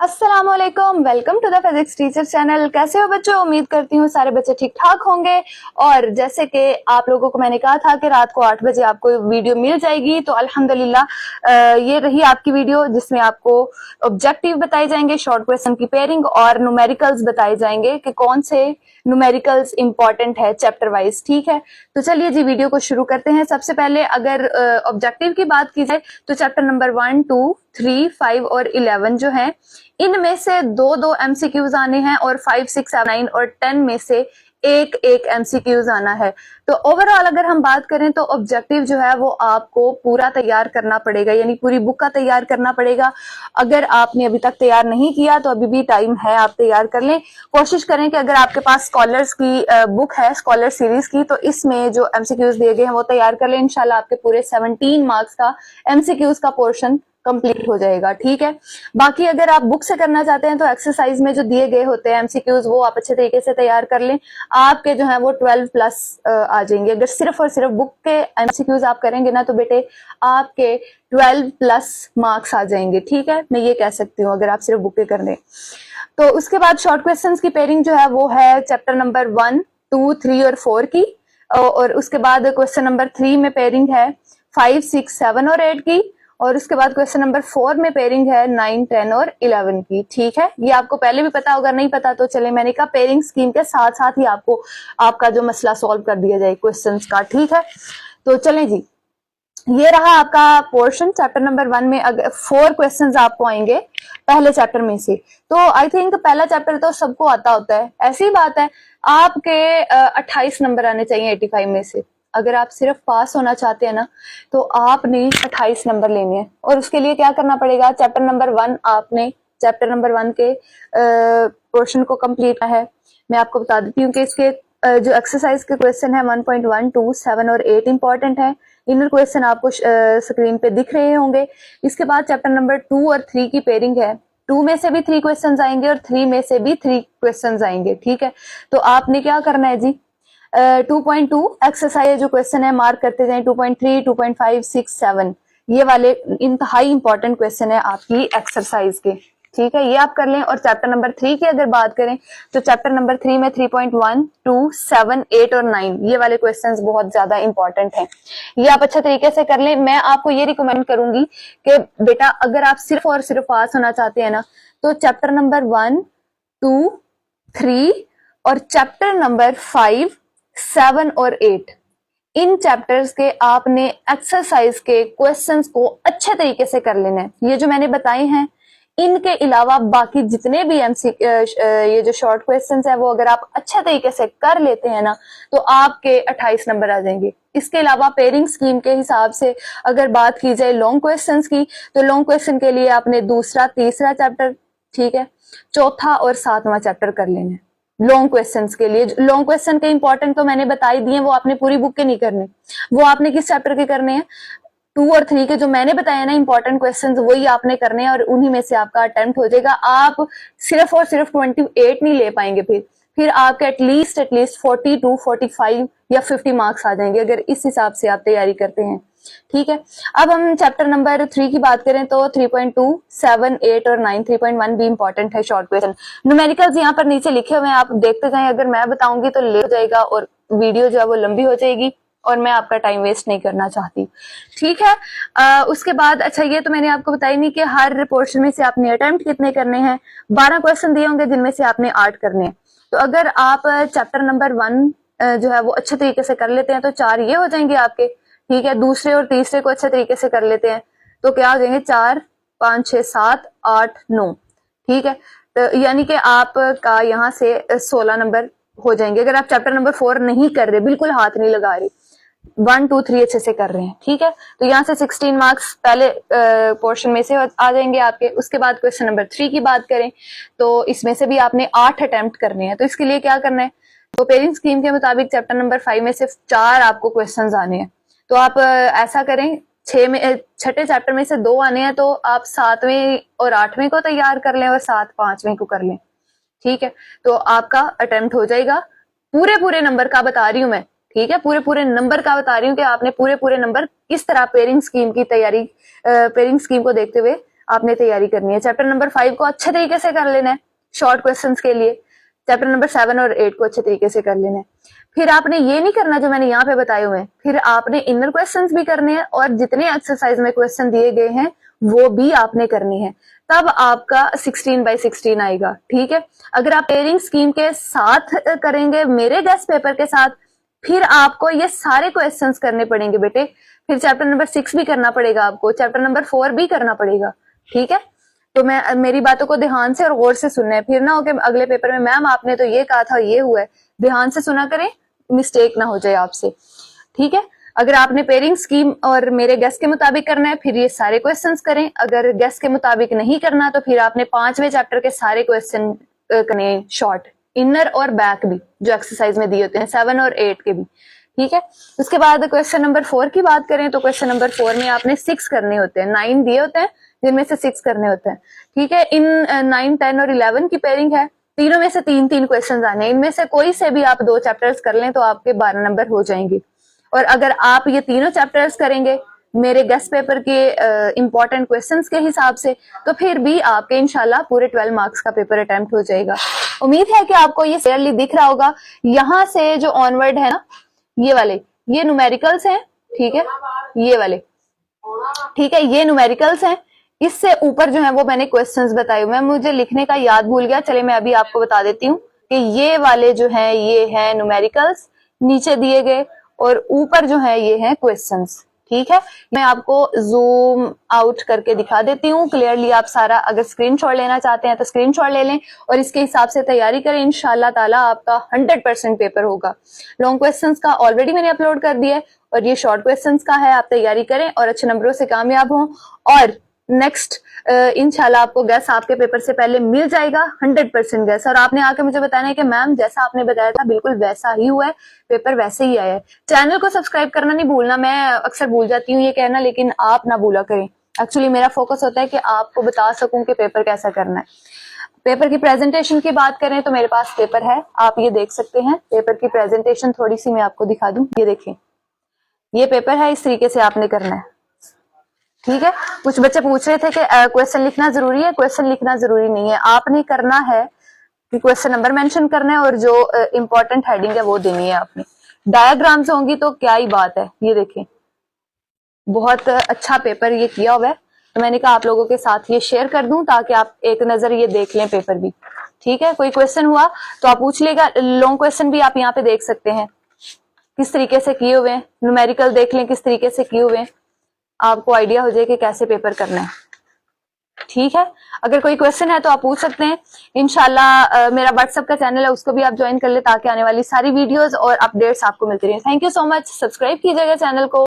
अस्सलामुअलैकुम, welcome to the physics teacher channel. कैसे हो बच्चों? उम्मीद करती हूँ सारे बच्चे ठीक ठाक होंगे। और जैसे कि आप लोगों को मैंने कहा था कि रात को 8 बजे आपको वीडियो मिल जाएगी, तो अल्हम्दुलिल्लाह ये रही आपकी वीडियो जिसमें आपको ऑब्जेक्टिव बताए जाएंगे, शॉर्ट क्वेश्चन की पेयरिंग और न्यूमेरिकल्स बताए जाएंगे कि कौन से न्यूमेरिकल्स इंपॉर्टेंट है चैप्टर वाइज। ठीक है, तो चलिए जी वीडियो को शुरू करते हैं। सबसे पहले अगर ऑब्जेक्टिव की बात की जाए तो चैप्टर नंबर 1, 2, 3, 5 और 11 जो है, इनमें से दो दो एमसीक्यूज आने हैं और 5, 6, 7, 9 और 10 में से एक एक एमसीक्यूज आना है। तो ओवरऑल अगर हम बात करें तो ऑब्जेक्टिव जो है वो आपको पूरा तैयार करना पड़ेगा, यानी पूरी बुक का तैयार करना पड़ेगा। अगर आपने अभी तक तैयार नहीं किया तो अभी भी टाइम है, आप तैयार कर लें। कोशिश करें कि अगर आपके पास स्कॉलर्स की बुक है, स्कॉलर सीरीज की, तो इसमें जो एमसीक्यूज दिए गए हैं वो तैयार कर लें। इंशाल्लाह आपके पूरे 17 मार्क्स का एमसीक्यूज का पोर्शन कंप्लीट हो जाएगा। ठीक है, बाकी अगर आप बुक से करना चाहते हैं तो एक्सरसाइज में जो दिए गए होते हैं एमसीक्यूज वो आप अच्छे तरीके से तैयार कर लें। आपके जो है वो 12 प्लस आ जाएंगे। अगर सिर्फ और सिर्फ बुक के एमसीक्यूज आप करेंगे ना तो बेटे आपके 12 प्लस मार्क्स आ जाएंगे। ठीक है, मैं ये कह सकती हूँ अगर आप सिर्फ बुक के कर लें। तो उसके बाद शॉर्ट क्वेश्चन की पेयरिंग जो है वो है चैप्टर नंबर 1, 2, 3 और 4 की। और उसके बाद क्वेश्चन नंबर 3 में पेयरिंग है 5, 6, 7 और 8 की। और उसके बाद क्वेश्चन नंबर 4 में पेयरिंग है 9, 10 और 11 की। ठीक है, ये आपको पहले भी पता होगा, नहीं पता तो चले मैंने कहा पेयरिंग स्कीम के साथ साथ ही आपको आपका जो मसला सॉल्व कर दिया जाए क्वेश्चंस का। ठीक है, तो चलें जी, ये रहा आपका पोर्शन। चैप्टर नंबर 1 में अगर 4 क्वेश्चंस आपको आएंगे पहले चैप्टर में से, तो आई थिंक पहला चैप्टर तो सबको आता होता है, ऐसी बात है। आपके 28 नंबर आने चाहिए 85 में से। अगर आप सिर्फ पास होना चाहते हैं ना तो आपने 28 नंबर लेने हैं। और उसके लिए क्या करना पड़ेगा, चैप्टर नंबर 1 आपने चैप्टर नंबर 1 के पोर्शन को कंप्लीट करना है। मैं आपको बता देती हूँ कि इसके जो एक्सरसाइज के क्वेश्चन है 1.1, 2, 7 और 8 इंपॉर्टेंट है। इनर क्वेश्चन आपको स्क्रीन पे दिख रहे होंगे। इसके बाद चैप्टर नंबर 2 और 3 की पेयरिंग है। 2 में से भी 3 क्वेश्चंस आएंगे और 3 में से भी 3 क्वेश्चंस आएंगे। ठीक है, तो आपने क्या करना है जी, 2.2 एक्सरसाइज जो क्वेश्चन है मार्क करते जाएं। 2.3, 2.5, 6, 7 ये वाले इंतहाई इंपॉर्टेंट क्वेश्चन है आपकी एक्सरसाइज के। ठीक है, ये आप कर लें। और चैप्टर नंबर 3 की अगर बात करें तो चैप्टर नंबर 3 में 3.1, 2, 7, 8 और 9 ये वाले क्वेश्चंस बहुत ज्यादा इंपॉर्टेंट हैं। ये आप अच्छे तरीके से कर लें। मैं आपको ये रिकमेंड करूंगी कि बेटा अगर आप सिर्फ और सिर्फ पास होना चाहते हैं ना तो चैप्टर नंबर 1, 2, 3 और चैप्टर नंबर 5, 7 और 8 इन चैप्टर्स के आपने एक्सरसाइज के क्वेश्चंस को अच्छे तरीके से कर लेना है। ये जो मैंने बताए हैं इनके अलावा बाकी जितने भी ये जो शॉर्ट क्वेश्चंस है वो अगर आप अच्छे तरीके से कर लेते हैं ना तो आपके 28 नंबर आ जाएंगे। इसके अलावा पेयरिंग स्कीम के हिसाब से अगर बात की जाए लॉन्ग क्वेश्चंस की तो लॉन्ग क्वेश्चन के लिए आपने दूसरा, तीसरा चैप्टर, ठीक है, चौथा और 7वां चैप्टर कर लेना है लॉन्ग क्वेश्चंस के लिए। लॉन्ग क्वेश्चन के इंपॉर्टेंट तो मैंने बता ही दिए, वो आपने पूरी बुक के नहीं करने, वो आपने किस चैप्टर के करने हैं, 2 और 3 के जो मैंने बताया ना इंपॉर्टेंट क्वेश्चंस वही आपने करने हैं और उन्हीं में से आपका अटेम्प्ट हो जाएगा। आप सिर्फ और सिर्फ 28 नहीं ले पाएंगे, फिर आपके एटलीस्ट 42, 45 या 50 मार्क्स आ जाएंगे अगर इस हिसाब से आप तैयारी करते हैं। ठीक है, अब हम चैप्टर नंबर 3 की बात करें तो 3.2, 7, 8 और 9, 3.1 भी इंपॉर्टेंट है शॉर्ट क्वेश्चन। न्यूमेरिकल्स यहाँ पर नीचे लिखे हुए हैं, आप देखते जाएं। अगर मैं बताऊंगी तो ले जाएगा और वीडियो जो है वो लंबी हो जाएगी और मैं आपका टाइम वेस्ट नहीं करना चाहती। ठीक है, उसके बाद अच्छा ये तो मैंने आपको बताई नहीं कि हर पोर्शन में से आपने अटेम्प्ट कितने करने हैं। 12 क्वेश्चन दिए होंगे जिनमें से आपने 8 करने हैं। तो अगर आप चैप्टर नंबर 1 जो है वो अच्छे तरीके से कर लेते हैं तो 4 ये हो जाएंगे आपके। ठीक है, दूसरे और तीसरे को अच्छे तरीके से कर लेते हैं तो क्या हो जाएंगे, 4, 5, 6, 7, 8, 9। ठीक है, तो यानी कि आपका यहाँ से 16 नंबर हो जाएंगे अगर आप चैप्टर नंबर 4 नहीं कर रहे, बिल्कुल हाथ नहीं लगा रहे, 1, 2, 3 अच्छे से कर रहे हैं। ठीक है, तो यहाँ से 16 मार्क्स पहले पोर्शन में से आ जाएंगे आपके। उसके बाद क्वेश्चन नंबर 3 की बात करें तो इसमें से भी आपने 8 अटेम्प्ट करने हैं। तो इसके लिए क्या करना है, तो पेयरिंग स्कीम के मुताबिक चैप्टर नंबर 5 में सिर्फ 4 आपको क्वेश्चन आने हैं। तो आप ऐसा करें, 6ठे चैप्टर में से 2 आने हैं तो आप 7वें और 8वें को तैयार कर लें और 7, 5वें को कर लें। ठीक है, तो आपका अटेम्प्ट हो जाएगा। पूरे नंबर का बता रही हूं मैं, ठीक है, पूरे नंबर का बता रही हूँ कि आपने पूरे नंबर किस तरह पेयरिंग स्कीम की तैयारी, पेयरिंग स्कीम को देखते हुए आपने तैयारी करनी है। चैप्टर नंबर 5 को अच्छे तरीके से कर लेना है शॉर्ट क्वेश्चंस के लिए, चैप्टर नंबर 7 और 8 को अच्छे तरीके से कर लेना है। फिर आपने ये नहीं करना जो मैंने यहाँ पे बताए हुए हैं, फिर आपने इनर क्वेश्चंस भी करने हैं और जितने एक्सरसाइज में क्वेश्चन दिए गए हैं वो भी आपने करनी है, तब आपका 16/16 आएगा। ठीक है, अगर आप पेयरिंग स्कीम के साथ करेंगे मेरे गेस्ट पेपर के साथ, फिर आपको ये सारे क्वेश्चंस करने पड़ेंगे बेटे। फिर चैप्टर नंबर 6 भी करना पड़ेगा आपको, चैप्टर नंबर 4 भी करना पड़ेगा। ठीक है, तो मैं मेरी बातों को ध्यान से और गौर से सुनना है, फिर ना हो कि अगले पेपर में मैम आपने तो ये कहा था ये हुआ है। ध्यान से सुना करें, मिस्टेक ना हो जाए आपसे। ठीक है, अगर आपने पेयरिंग स्कीम और मेरे गेस के मुताबिक करना है फिर ये सारे क्वेश्चंस करें, अगर गेस के मुताबिक नहीं करना तो फिर आपने 5वें चैप्टर के सारे क्वेश्चन करने शॉर्ट, इनर और बैक भी जो एक्सरसाइज में दिए होते हैं 7 और 8 के भी। ठीक है, उसके बाद क्वेश्चन नंबर 4 की बात करें तो क्वेश्चन नंबर 4 में आपने 6 करने होते हैं, 9 दिए होते हैं जिनमें से 6 करने होते हैं। ठीक है, इन 9, 10 और 11 की पेयरिंग है, तीनों में से 3-3 क्वेश्चन आने, इनमें से कोई से भी आप 2 चैप्टर्स कर लें तो आपके 12 नंबर हो जाएंगे। और अगर आप ये तीनों चैप्टर्स करेंगे मेरे गेस्ट पेपर के इंपॉर्टेंट क्वेश्चंस के हिसाब से, तो फिर भी आपके इंशाल्लाह पूरे 12 मार्क्स का पेपर अटेम्प्ट हो जाएगा। उम्मीद है कि आपको ये क्लियरली दिख रहा होगा। यहाँ से जो ऑनवर्ड है ना, ये वाले ये न्यूमेरिकल्स हैं। ठीक है, ये वाले, ठीक है, ये न्यूमेरिकल्स हैं। इससे ऊपर जो है वो मैंने क्वेश्चंस बताए हुए हैं, मुझे लिखने का याद भूल गया, चले मैं अभी आपको बता देती हूँ कि ये वाले जो है ये है न्यूमेरिकल्स नीचे दिए गए, और ऊपर जो है ये है क्वेश्चंस। ठीक है, मैं आपको जूम आउट करके दिखा देती हूँ क्लियरली। आप सारा अगर स्क्रीनशॉट लेना चाहते हैं तो स्क्रीनशॉट ले लें और इसके हिसाब से तैयारी करें, इंशाल्लाह ताला आपका 100% पेपर होगा। लॉन्ग क्वेश्चंस का ऑलरेडी मैंने अपलोड कर दिया है और ये शॉर्ट क्वेश्चंस का है। आप तैयारी करें और अच्छे नंबरों से कामयाब हों, और नेक्स्ट इंशाल्लाह आपको गैस आपके पेपर से पहले मिल जाएगा 100% गैस। और आपने आके मुझे बताना है कि मैम जैसा आपने बताया था बिल्कुल वैसा ही हुआ है, पेपर वैसे ही आया है। चैनल को सब्सक्राइब करना नहीं भूलना, मैं अक्सर भूल जाती हूँ ये कहना, लेकिन आप ना भूला करें। एक्चुअली मेरा फोकस होता है कि आपको बता सकूं कि पेपर कैसा करना है। पेपर की प्रेजेंटेशन की बात करें तो मेरे पास पेपर है, आप ये देख सकते हैं। पेपर की प्रेजेंटेशन थोड़ी सी मैं आपको दिखा दूं, ये देखें, ये पेपर है, इस तरीके से आपने करना है। ठीक है, कुछ बच्चे पूछ रहे थे कि क्वेश्चन लिखना जरूरी है। क्वेश्चन लिखना जरूरी नहीं है, आपने करना है कि क्वेश्चन नंबर मेंशन करना है और जो इंपॉर्टेंट हेडिंग है वो देनी है आपने। डायग्राम्स होंगी तो क्या ही बात है। ये देखें, बहुत अच्छा पेपर ये किया हुआ है, तो मैंने कहा आप लोगों के साथ ये शेयर कर दूं ताकि आप एक नजर ये देख लें पेपर भी। ठीक है, कोई क्वेश्चन हुआ तो आप पूछ लेगा। लॉन्ग क्वेश्चन भी आप यहाँ पे देख सकते हैं किस तरीके से किए हुए हैं, न्यूमेरिकल देख लें किस तरीके से किए हुए हैं, आपको आइडिया हो जाए कि कैसे पेपर करना है। ठीक है, अगर कोई क्वेश्चन है तो आप पूछ सकते हैं। इंशाल्लाह मेरा व्हाट्सएप का चैनल है, उसको भी आप ज्वाइन कर ले ताकि आने वाली सारी वीडियोस और अपडेट्स आपको मिलती रहे। Thank you so much, subscribe कीजिएगा चैनल को।